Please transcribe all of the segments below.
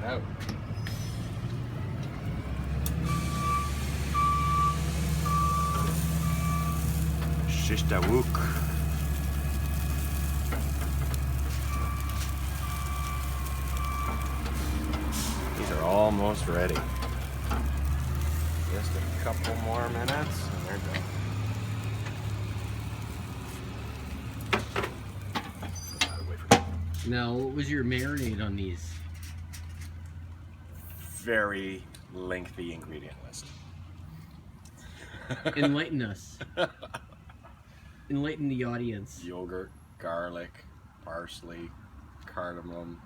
it out. Shish-tawouk. These are almost ready. Just a couple more minutes and they're done. Now, what was your marinade on these? Very lengthy ingredient list. Enlighten us. Enlighten the audience. Yogurt, garlic, parsley, cardamom,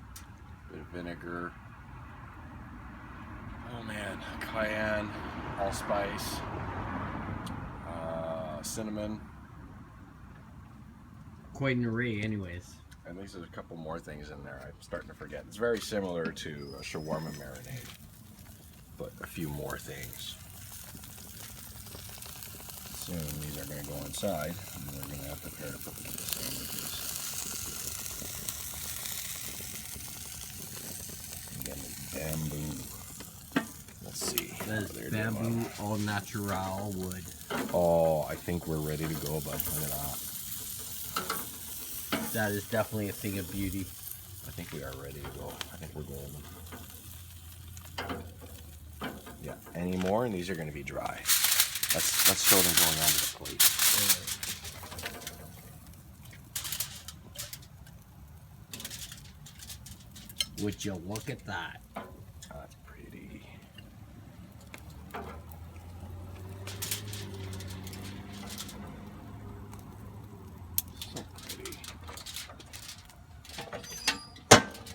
bit of vinegar. Oh man, cayenne, allspice, cinnamon. Quite an array, anyways. At least there's a couple more things in there I'm starting to forget. It's very similar to a shawarma marinade, but a few more things. Soon these are going to go inside, and we're going to have to prepare to put them in the sandwiches. Again, the bamboo. Let's see. That is bamboo all natural wood. Oh, I think we're ready to go, bud. Look at that. That is definitely a thing of beauty. I think we are ready to go. I think we're golden. Yeah, any more, and these are going to be dry. Let's show them going onto the plate. Would you look at that? That's pretty. So pretty.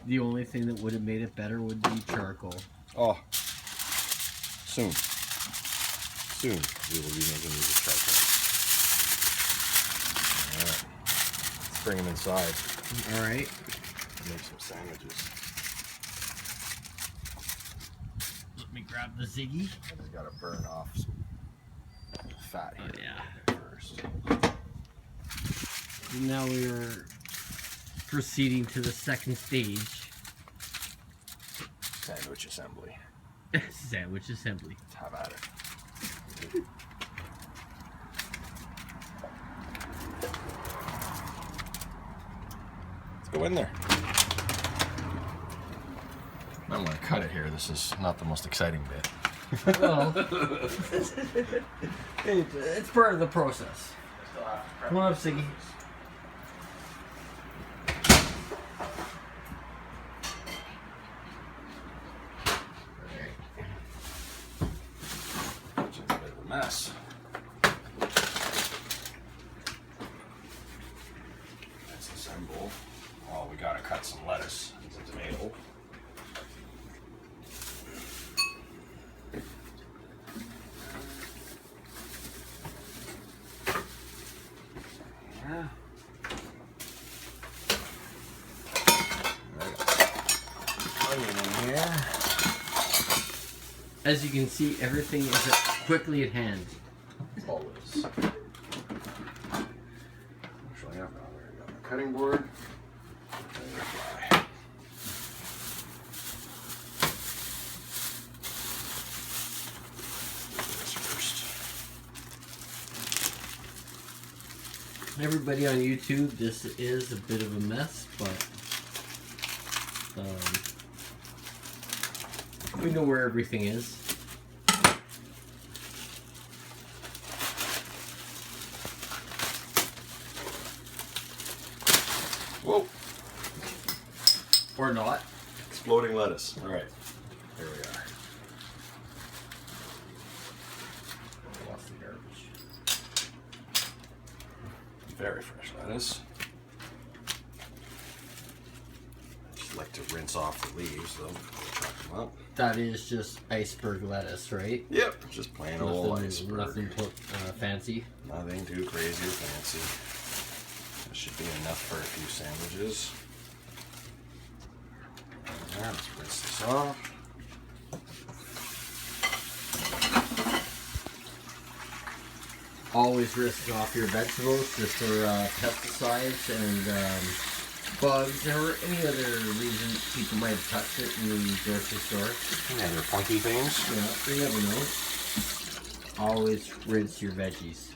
The only thing that would have made it better would be charcoal. Oh, soon. Soon we will be making these with charcoal. Alright. Let's bring them inside. Alright. Make some sandwiches. Let me grab the Ziggy. I just gotta burn off some fat here. Oh, yeah. First. Now we are proceeding to the second stage. Sandwich assembly. Sandwich assembly. Let's have at it. Let's go in there. I'm gonna cut it here. This is not the most exciting bit. Well, it's part of the process. Come on up, Ziggy. Which is a bit of a mess. Let's assemble. Oh, we gotta cut some lettuce and some tomato. Yeah. Onion in here. As you can see, everything is quickly at hand. Always. Actually, I've got the cutting board. Ready to fly. Do this first. Everybody on YouTube, this is a bit of a mess, but we know where everything is. Whoa! Or not. Exploding lettuce. All right, here we are. Lost the garbage. Very fresh lettuce. I just like to rinse off the leaves, though, before we chop them up. That is just iceberg lettuce, right? Yep, just plain old iceberg. Nothing fancy. Nothing too crazy or fancy. That should be enough for a few sandwiches. There, let's rinse this off. Always risk off your vegetables just for pesticides and bugs or any other reason people might have touched it in the grocery store. Yeah, they're funky things. Yeah, you never know. Always rinse your veggies.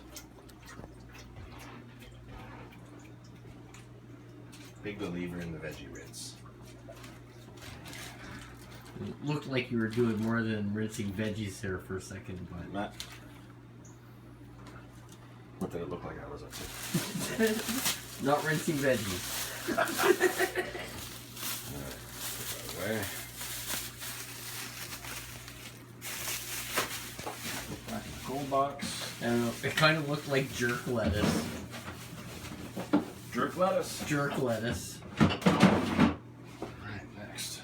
Big believer in the veggie rinse. It looked like you were doing more than rinsing veggies there for a second, but... Matt, what did it look like I was up to? Not rinsing veggies. Alright, put that away. Put back in the cold box. I don't know, it kind of looked like jerk lettuce. Jerk lettuce. Jerk lettuce. Alright, next.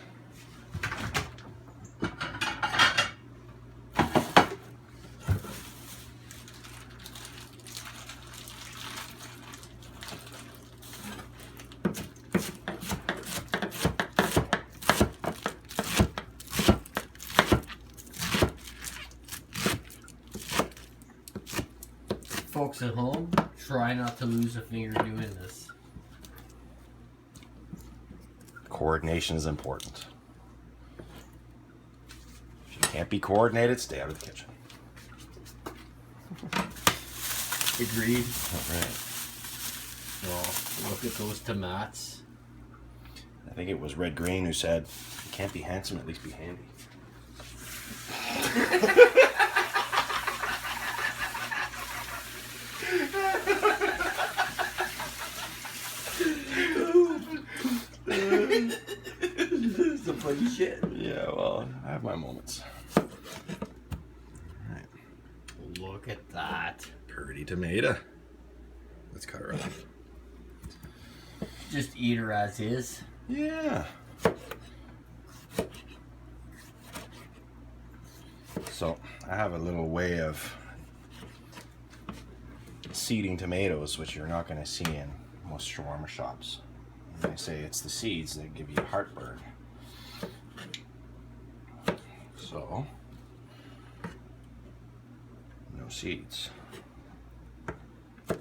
Folks at home, try not to lose a finger doing this. Coordination is important. If you can't be coordinated, stay out of the kitchen. Agreed. Alright. Well, look at those tomatoes. I think it was Red Green who said, if you can't be handsome, at least be handy. Some funny shit. Yeah, well, I have my moments. Alright. Look at that. Pretty tomato. Let's cut her off. Just eat her as is. Yeah. So, I have a little way of seeding tomatoes, which you're not going to see in most shawarma shops. They say it's the seeds that give you heartburn. So, no seeds. This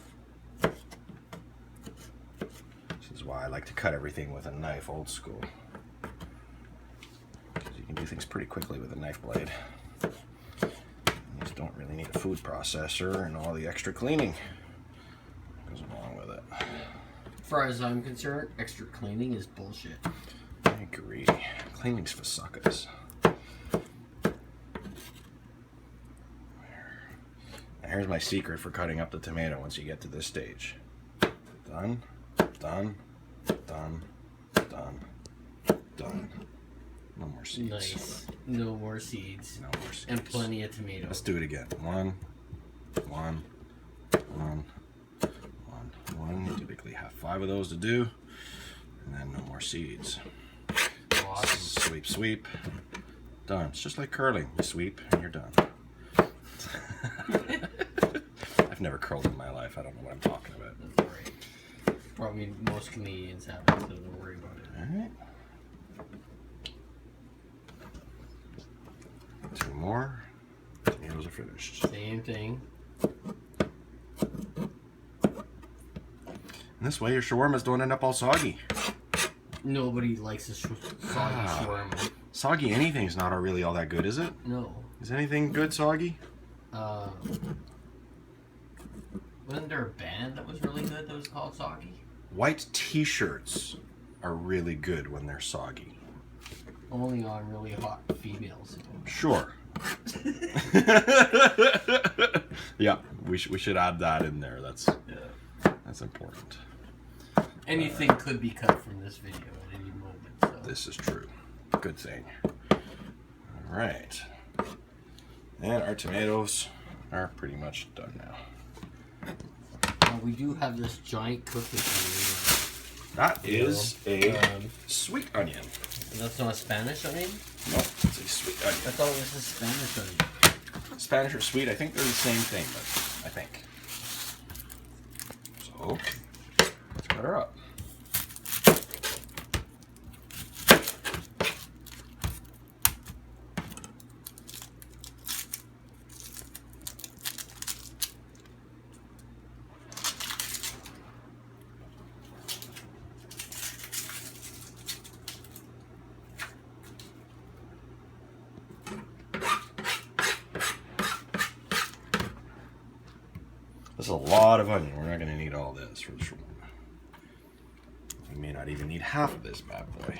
is why I like to cut everything with a knife, old school. Because you can do things pretty quickly with a knife blade. You just don't really need a food processor and all the extra cleaning that goes along with it. As far as I'm concerned, extra cleaning is bullshit. I agree. Cleaning's for suckers. Now here's my secret for cutting up the tomato once you get to this stage. Done, done, done, done, done. No more seeds. Nice. No more seeds. No more seeds. And plenty of tomatoes. Let's do it again. One. You typically have 5 of those to do. And then no more seeds. Awesome. Sweep, sweep. Done. It's just like curling. You sweep and you're done. I've never curled in my life. I don't know what I'm talking about. That's right. Probably most Canadians haven't, so don't worry about it. Alright. 2 more. Tomatoes are finished. Same thing. And this way your shawarmas don't end up all soggy. Nobody likes a soggy shawarma. Soggy anything is not really all that good, is it? No. Is anything good soggy? Wasn't there a band that was really good that was called Soggy? White t-shirts are really good when they're soggy. Only on really hot females. Sure. Yeah, we should add that in there. That's important. Anything could be cut from this video at any moment. So. This is true. Good thing. All right. And our tomatoes are pretty much done now. We do have this giant cookie here. That is a sweet onion. That's not a Spanish onion? No, it's a sweet I onion. thought it was a Spanish onion. Spanish or sweet, I think they're the same thing, but I think. So, let's cut her up. That's a lot of onion. We're not going to need all this for the shawarma. We may not even need half of this bad boy.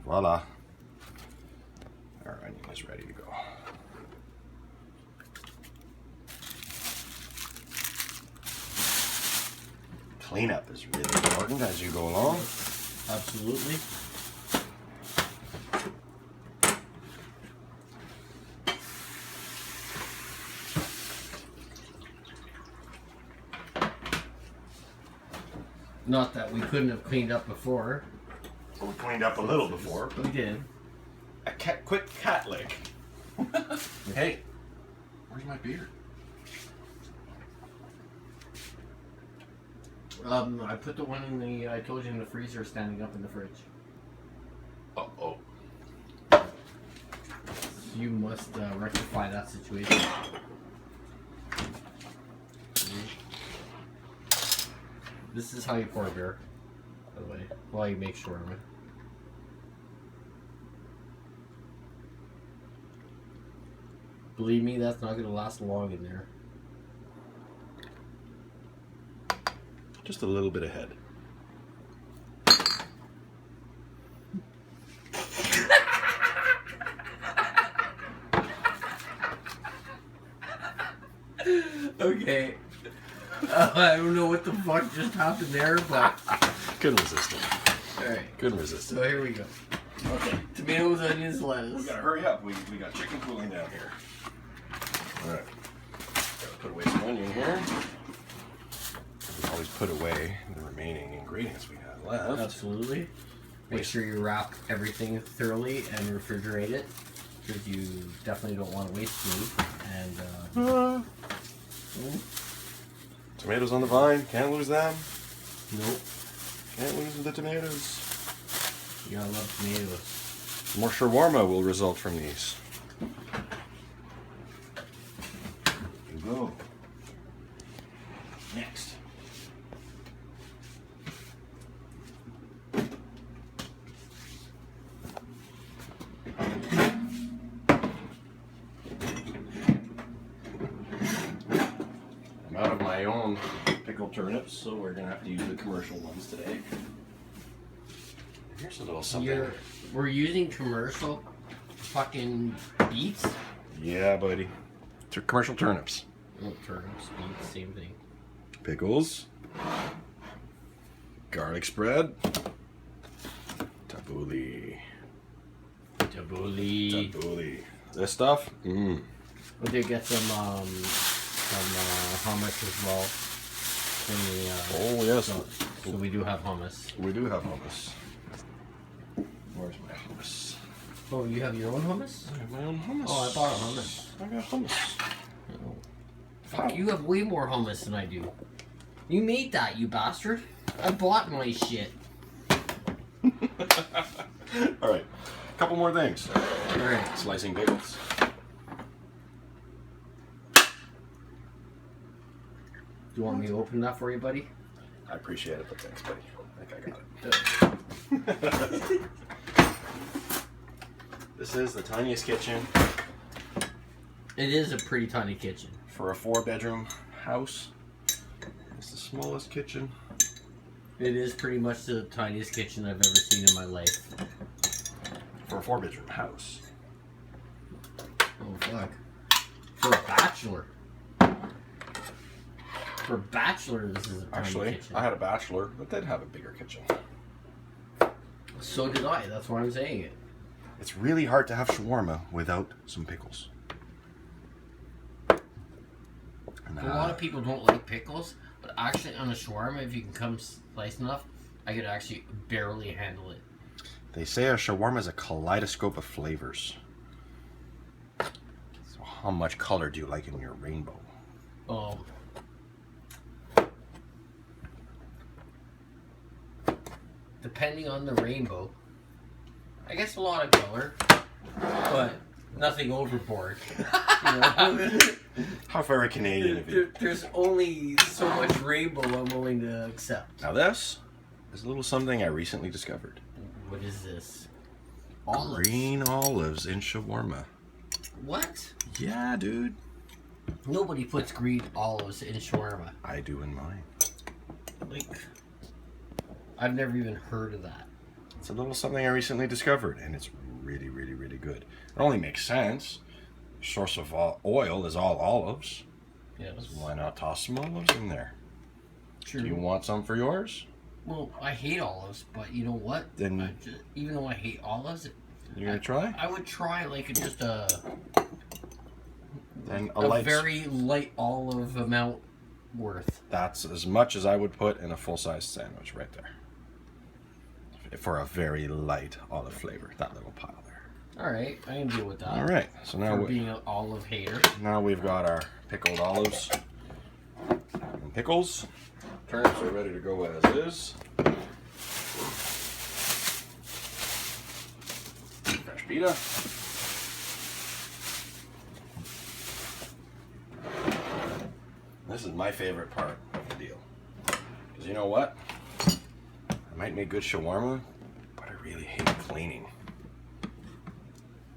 Voila. Our onion is ready to go. Cleanup is really important as you go along. Absolutely. Not that we couldn't have cleaned up before. Well, we cleaned up a little before. We did. A quick cat lick. Hey, where's my beer? I put the one in the, I told you, in the freezer, standing up in the fridge. Uh-oh. You must rectify that situation. This is how you pour beer, by the way, while you make shawarma. Believe me, that's not going to last long in there. Just a little bit ahead. Okay. I don't know what the fuck just happened there, but... Couldn't resist it. Alright. Couldn't resist it. So here we go. Okay. Tomatoes, onions, lettuce. We gotta hurry up. We got chicken cooling down here. Alright. Gotta put away some onion here. We always put away the remaining ingredients we have left. Absolutely. Make sure you wrap everything thoroughly and refrigerate it, because you definitely don't want to waste food. And Tomatoes on the vine. Can't lose them. nope, Can't lose the tomatoes. you gotta love tomatoes. More shawarma will result from these. Here you go. Next. I'm out of my own pickled turnips, so we're gonna have to use the commercial ones today. Here's a little something. We're using commercial fucking beets? Yeah, buddy. Commercial turnips. Oh, turnips, beets, same thing. Pickles. Garlic spread. Tabbouleh. Tabbouleh. Tabbouleh. This stuff? We did get some hummus as well. Oh, yes. So we do have hummus. We do have hummus. Where's my hummus? Oh, you have your own hummus? I have my own hummus. Oh, I bought hummus. I got hummus. Oh. Fuck, you have way more hummus than I do. You made that, you bastard. I bought my shit. Alright. Couple more things. Alright. Slicing pickles. Do you want me to open that for you, buddy? I appreciate it, but thanks, buddy. I think I got it. This is the tiniest kitchen It is a pretty tiny kitchen. for a 4-bedroom house. It's the smallest kitchen. It is pretty much the tiniest kitchen I've ever seen in my life. For a 4-bedroom house. Oh, fuck. For a bachelor. For a bachelor, this is a tiny Actually, kitchen. I had a bachelor that did have a bigger kitchen. So did I. That's why I'm saying it. It's really hard to have shawarma without some pickles. And, A lot of people don't like pickles, but actually on a shawarma, if you can come sliced enough, I could actually barely handle it. they say a shawarma is a kaleidoscope of flavors. So how much color do you like in your rainbow? Depending on the rainbow, I guess a lot of color, but nothing overboard. You know? How very Canadian of you. There's only so much rainbow I'm willing to accept. Now this is a little something I recently discovered. What is this? Olives. Green olives in shawarma. What? Yeah, dude. Nobody puts green olives in shawarma. I do in mine. Like, I've never even heard of that. It's a little something I recently discovered, and it's really, really, really good. It only makes sense. Source of oil is all olives. Yes. So why not toss some olives in there? True. Do you want some for yours? Well, I hate olives, but you know what? Then even though I hate olives, you're gonna try? I would try like just a light, very light olive amount worth. That's as much as I would put in a full-size sandwich right there. For a very light olive flavor, that little pile there. All right, I can deal with that. All right, so now being an olive hater. Now we've got our pickled olives and pickles. Turnips are ready to go as is. Fresh pita. This is my favorite part of the deal. Because you know what? I might make good shawarma, but I really hate cleaning.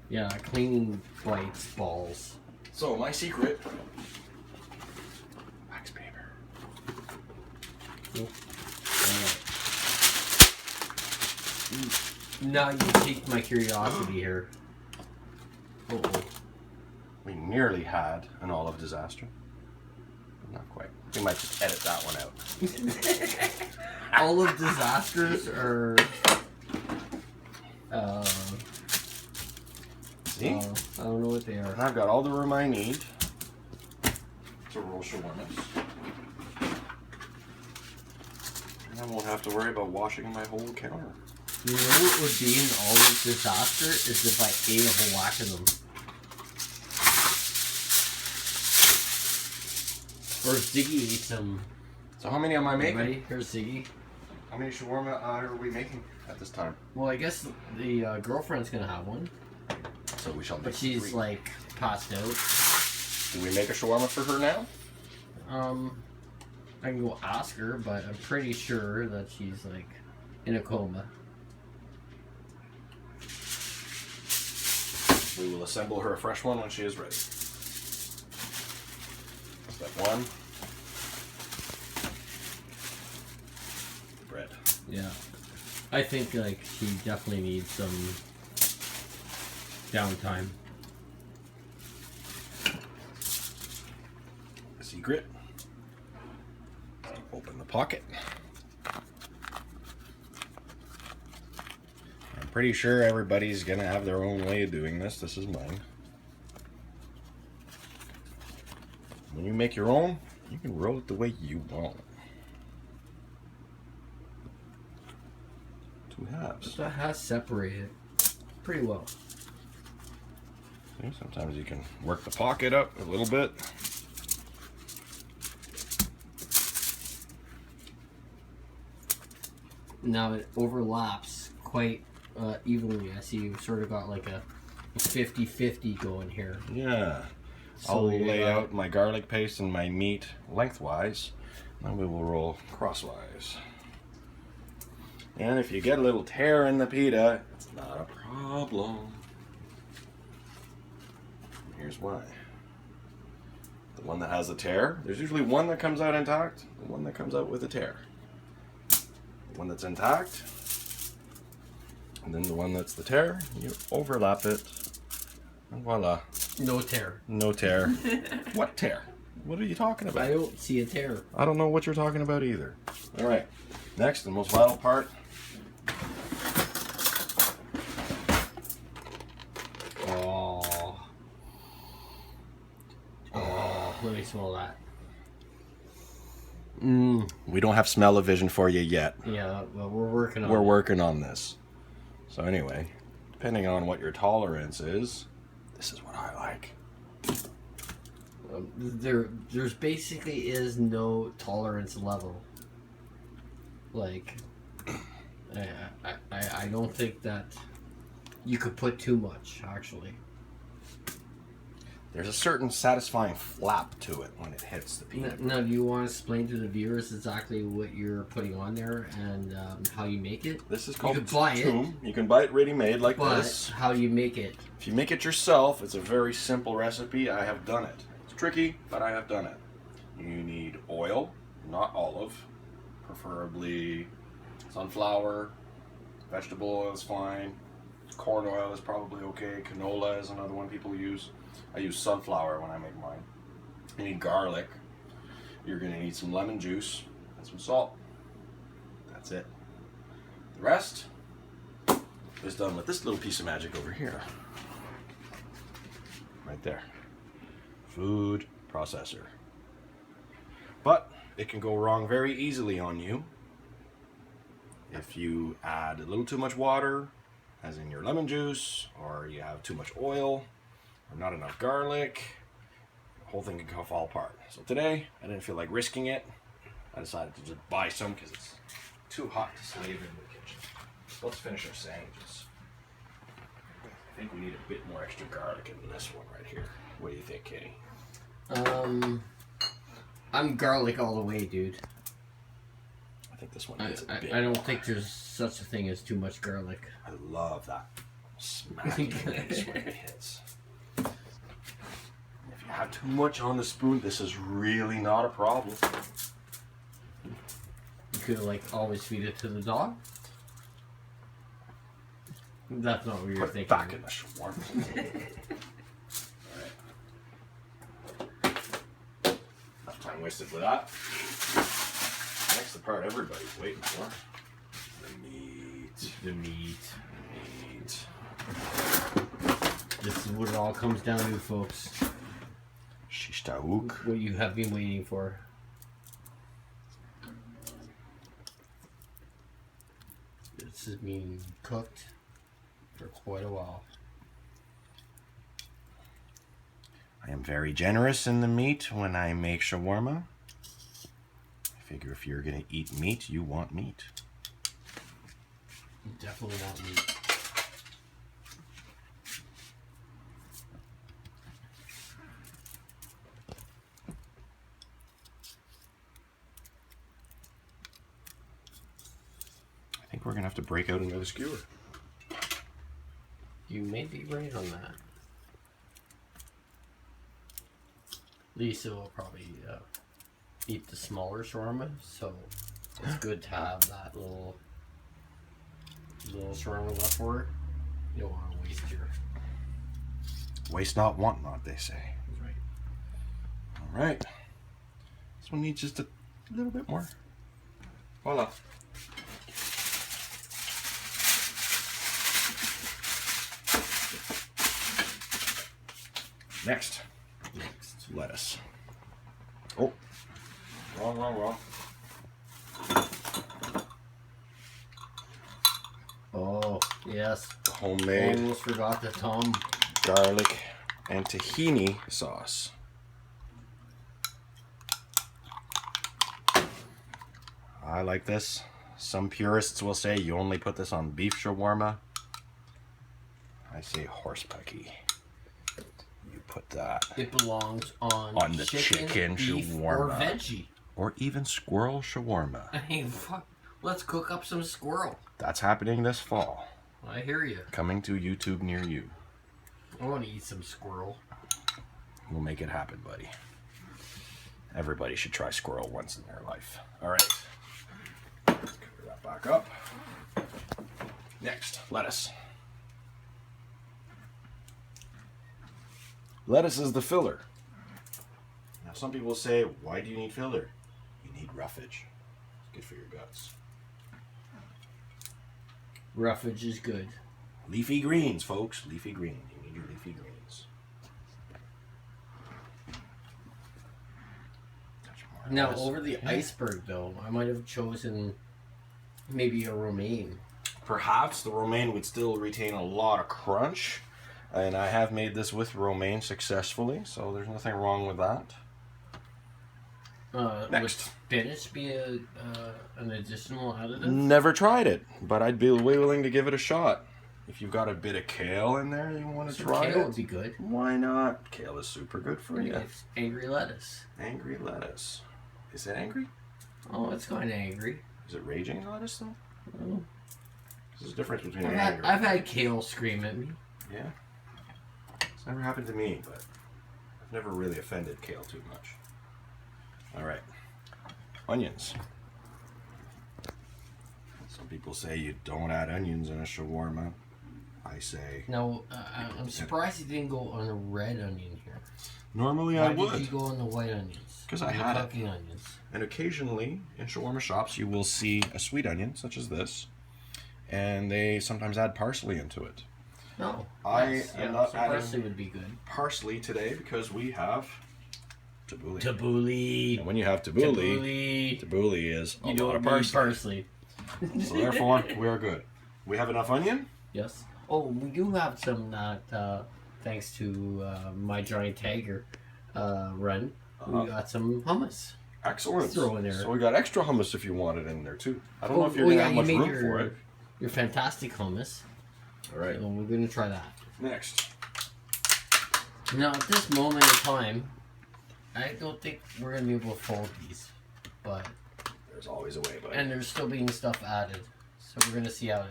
Yeah, cleaning bites balls. So my secret: wax paper. Nope. Now you piqued my curiosity here. Uh-oh. We nearly had an olive disaster. But not quite. We might just edit that one out. Olive disasters are. See? I don't know what they are. And I've got all the room I need to roll shawarmas. And I won't have to worry about washing my whole counter. You know what would be an olive disaster is if I ate a whole whack of them. Or if Ziggy ate some. So how many am I making? Ready? Here's Ziggy. How many shawarma are we making at this time? Well, I guess the girlfriend's gonna have one. So we shall make But she's 3. like passed out. Do we make a shawarma for her now? I can go ask her, but I'm pretty sure that she's like in a coma. We will assemble her a fresh one when she is ready. Step 1. Bread. Yeah. I think like she definitely needs some downtime. Secret. Open the pocket. I'm pretty sure everybody's gonna have their own way of doing this. This is mine. When you make your own, you can roll it the way you want. 2 halves. That has separated pretty well. See, sometimes you can work the pocket up a little bit. Now it overlaps quite evenly. I see you've sort of got like a 50-50 going here. Yeah. So I'll lay out my garlic paste and my meat lengthwise, and we will roll crosswise. And if you get a little tear in the pita, it's not a problem. Here's why. The one that has a tear, there's usually one that comes out intact, and one that comes out with a tear. The one that's intact, and then the one that's the tear, you overlap it, and voila. No tear. No tear. What tear? What are you talking about? I don't see a tear. I don't know what you're talking about either. All right. Next, the most vital part. Let me smell that. We don't have smell-o-vision for you yet. Yeah, well, we're working on it. We're working on this. So anyway, depending on what your tolerance is, this is what I like. There's basically is no tolerance level. Like, I don't think that you could put too much, actually. there's a certain satisfying flap to it when it hits the peanut. Now, do you want to explain to the viewers exactly what you're putting on there and how you make it? This is called you can buy toum. You can buy it ready-made like but this. How do you make it? If you make it yourself, it's a very simple recipe. I have done it. It's tricky, but I have done it. You need oil, not olive, preferably sunflower. Vegetable oil is fine. Corn oil is probably okay. Canola is another one people use. I use sunflower when I make mine. You need garlic. You're going to need some lemon juice and some salt. That's it. The rest is done with this little piece of magic over here. Right there. Food processor. But it can go wrong very easily on you if you add a little too much water, as in your lemon juice, or you have too much oil, or not enough garlic. The whole thing can fall apart. So today, I didn't feel like risking it. I decided to just buy some because it's too hot to slave in the kitchen. So let's finish our sandwiches. I think we need a bit more extra garlic in this one right here. What do you think, Katie? I'm garlic all the way, dude. I think this one needs a bit I don't more. think there's such a thing as too much garlic. I love that smacking noise when it hits. If you have too much on the spoon, this is really not a problem. You could like always feed it to the dog. That's not what you're Put it thinking. back in the shawarma. Alright. Enough time wasted with that. Next, the part everybody's waiting for. The meat. The meat. Meat. This is what it all comes down to, folks. Shish-tawouk. What you have been waiting for. This has been cooked for quite a while. I am very generous in the meat when I make shawarma. I figure if you're going to eat meat, you want meat. You definitely want meat. I think we're going to have to break out another skewer. You may be right on that. Lisa will probably eat the smaller shawarma, so it's good to have that little shawarma left for her. You don't want to waste your. Waste not, want not, they say. Right. All right. This one needs just a little bit more. Voila. Next, lettuce. Oh, wrong. Oh yes. The homemade Almost forgot the Tom. garlic and tahini sauce. I like this. Some purists will say you only put this on beef shawarma. I say horse pucky. You put that It belongs on the chicken beef, shawarma. or veggie. Or even squirrel shawarma. I mean, fuck. Let's cook up some squirrel. That's happening this fall. I hear you. Coming to YouTube near you. I want to eat some squirrel. We'll make it happen, buddy. Everybody should try squirrel once in their life. All right. Cover that back up. Next, lettuce. Lettuce is the filler. Now, some people say, why do you need filler? You need roughage. It's good for your guts. Roughage is good. Leafy greens, folks. Leafy green. You need your leafy greens. Touch more Now, lettuce. over the iceberg, though, I might have chosen maybe a romaine. Perhaps the romaine would still retain a lot of crunch. And I have made this with romaine successfully, so there's nothing wrong with that. Would Next. spinach be an additional additive? Never tried it, but I'd be willing to give it a shot. If you've got a bit of kale in there, you want to try kale it. would be good. Why not? Kale is super good for you. It's angry lettuce. Angry lettuce. Is it angry? Oh, it's kind of angry. Is it raging lettuce though? Oh. There's a difference between I've had kale scream at me. Yeah. It's never happened to me, but I've never really offended kale too much. All right. Onions. Some people say you don't add onions in a shawarma. I say... No, I'm surprised you didn't go on a red onion here. Normally Why I would. did you go on the white onions? Because I had cooking onions. And occasionally in shawarma shops you will see a sweet onion, such as this, and they sometimes add parsley into it. No. I am not adding parsley would be good. Parsley today because we have tabbouleh. Tabbouleh. And when you have tabbouleh is a lot of parsley. So therefore, we are good. We have enough onion? Yes. Oh, we do have some, thanks to my giant tiger run, we got some hummus. Excellent. Throw in there. So we got extra hummus if you want it in there too. I don't know if you're going to have much room for it. Your fantastic hummus. All right. So we're going to try that. Next. Now, at this moment in time, I don't think we're going to be able to fold these, but... There's always a way, buddy. And there's still being stuff added. So we're going to see how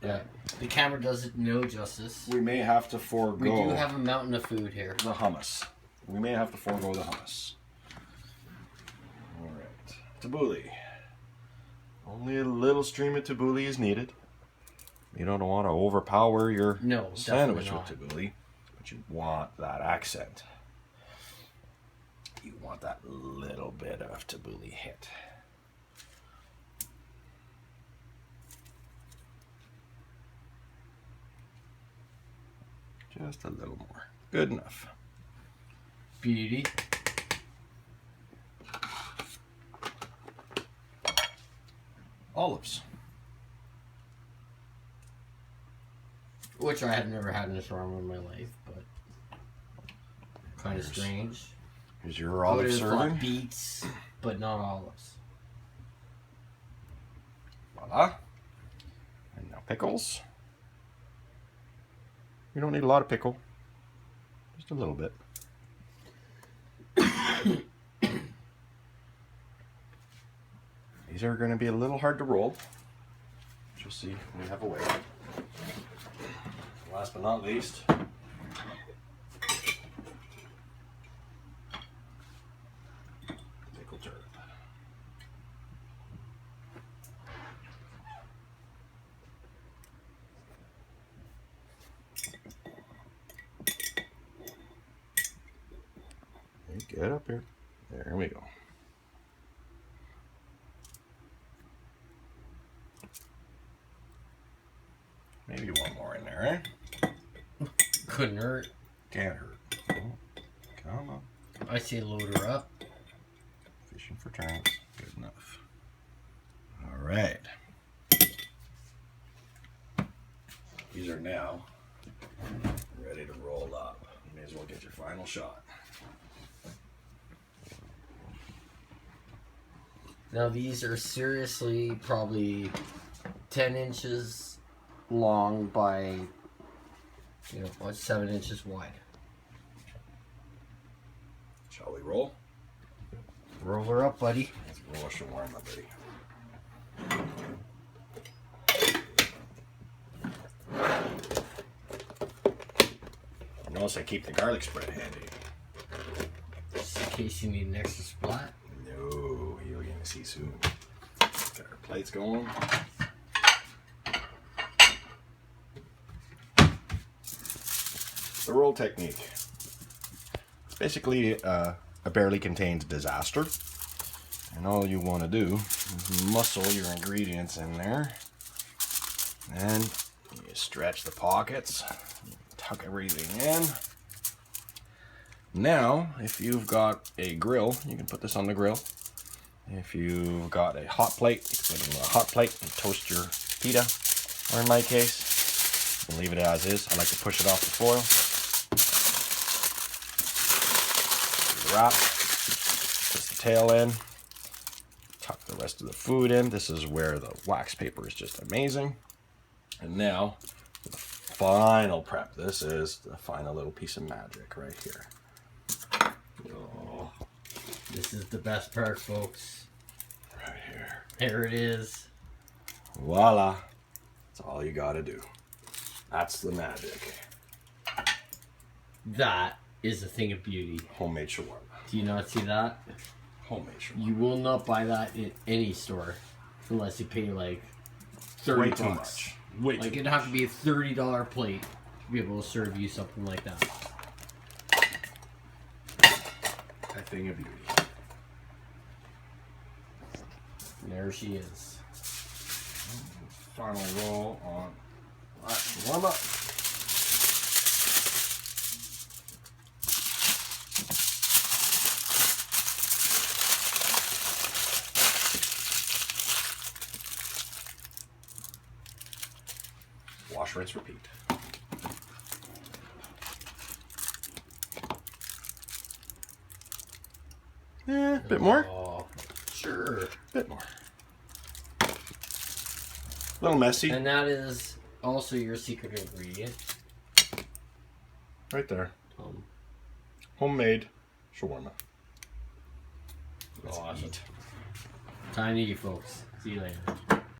it... the camera does it no justice. We may have to forego... We do have a mountain of food here. The hummus. We may have to forego the hummus. Alright. Tabbouleh. Only a little stream of tabbouleh is needed. You don't want to overpower your sandwich with tabbouleh, but you want that accent. You want that little bit of tabbouleh hit. Just a little more. Good enough. Beauty. Olives. Which I have never had in a shawarma in my life, but kind of strange. Here's your olive serving. Beets, but not olives. Voila. And now pickles. You don't need a lot of pickle. Just a little bit. These are going to be a little hard to roll. You'll see we have a way. Last but not least, pickle turnip. Get up here. There we go. Maybe one more in there, eh? Couldn't hurt. Can't hurt. Oh, come on. I say load her up. Fishing for turnips. Good enough. All right. These are now ready to roll up. You may as well get your final shot. Now these are seriously probably 10 inches long by, 7 inches wide. Shall we roll? Roll her up, buddy. Let's roll a shawarma, buddy. Notice I keep the garlic spread handy. Just in case you need an extra splat. No, you're going to see soon. Got our plates going. The roll technique. It's basically a barely contained disaster. And all you want to do is muscle your ingredients in there. And you stretch the pockets. Tuck everything in. Now, if you've got a grill, you can put this on the grill. If you've got a hot plate, you can put it on a hot plate and toast your pita. Or in my case, you can leave it as is. I like to push it off the foil. Wrap, twist the tail in, tuck the rest of the food in. This is where the wax paper is just amazing. And now, with a final prep. This is the final little piece of magic right here. Oh, this is the best part, folks. Right here. There it is. Voila. That's all you gotta do. That's the magic. That is a thing of beauty. Homemade shawarma. Do you not see that? Homemade shawarma. You will not buy that in any store unless you pay like 30 Way bucks. too much. Way Like too it'd have to be a $30 plate to be able to serve you something like that. A thing of beauty. And there she is. Final roll on that shawarma. Wash, rinse, repeat. A bit more. Oh, sure. Bit more. A little messy. And that is also your secret ingredient. Right there. Um, Homemade shawarma. awesome. Time to eat, folks. See you later.